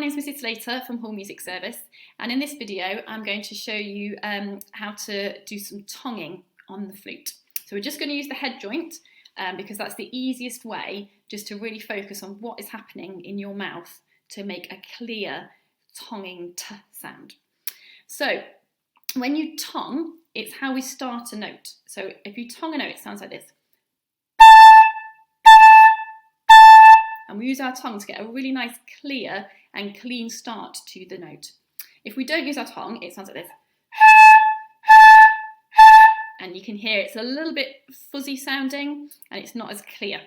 name is Mrs. Slater from Hall Music Service, and in this video I'm going to show you how to do some tonguing on the flute. So we're just going to use the head joint because that's the easiest way just to really focus on what is happening in your mouth to make a clear tonguing t sound. So when you tongue, it's how we start a note. So if you tongue a note, it sounds like this. And we use our tongue to get a really nice clear and clean start to the note. If we don't use our tongue, it sounds like this. And you can hear it's a little bit fuzzy sounding and it's not as clear.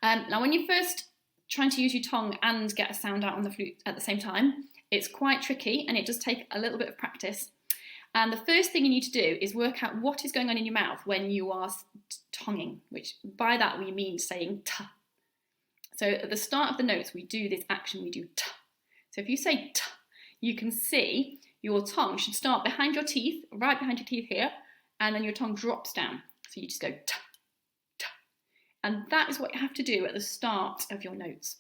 Now when you're first trying to use your tongue and get a sound out on the flute at the same time, it's quite tricky and it does take a little bit of practice. And the first thing you need to do is work out what is going on in your mouth when you are tonguing, which by that we mean saying t. So at the start of the notes, we do this action, we do t. So if you say t, you can see your tongue should start behind your teeth, right behind your teeth here, and then your tongue drops down. So you just go t, t. And that is what you have to do at the start of your notes.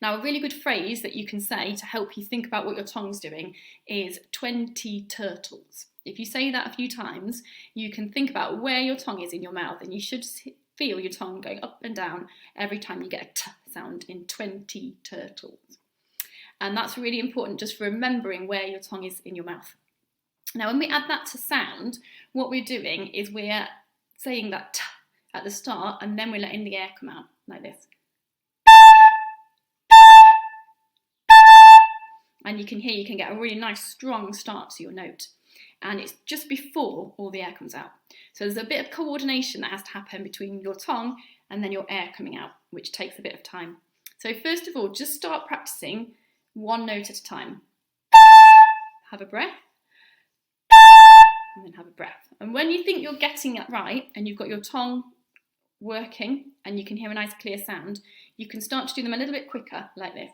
Now, a really good phrase that you can say to help you think about what your tongue's doing is 20 turtles. If you say that a few times, you can think about where your tongue is in your mouth, and you should feel your tongue going up and down every time you get a t sound in 20 turtles. And that's really important just for remembering where your tongue is in your mouth. Now, when we add that to sound, what we're doing is we're saying that t at the start, and then we're letting the air come out like this. And you can hear, you can get a really nice strong start to your note. And it's just before all the air comes out. So there's a bit of coordination that has to happen between your tongue and then your air coming out, which takes a bit of time. So first of all, just start practicing one note at a time. Have a breath, and then have a breath. And when you think you're getting it right, and you've got your tongue working, and you can hear a nice clear sound, you can start to do them a little bit quicker, like this.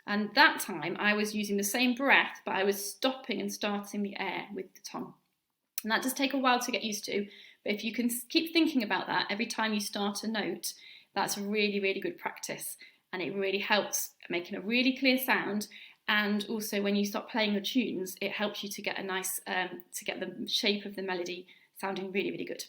And that time I was using the same breath, but I was stopping and starting the air with the tongue. And that does take a while to get used to, but if you can keep thinking about that every time you start a note, that's really, really good practice. And it really helps making a really clear sound. And also when you start playing your tunes, it helps you to get a nice, to get the shape of the melody sounding really, really good.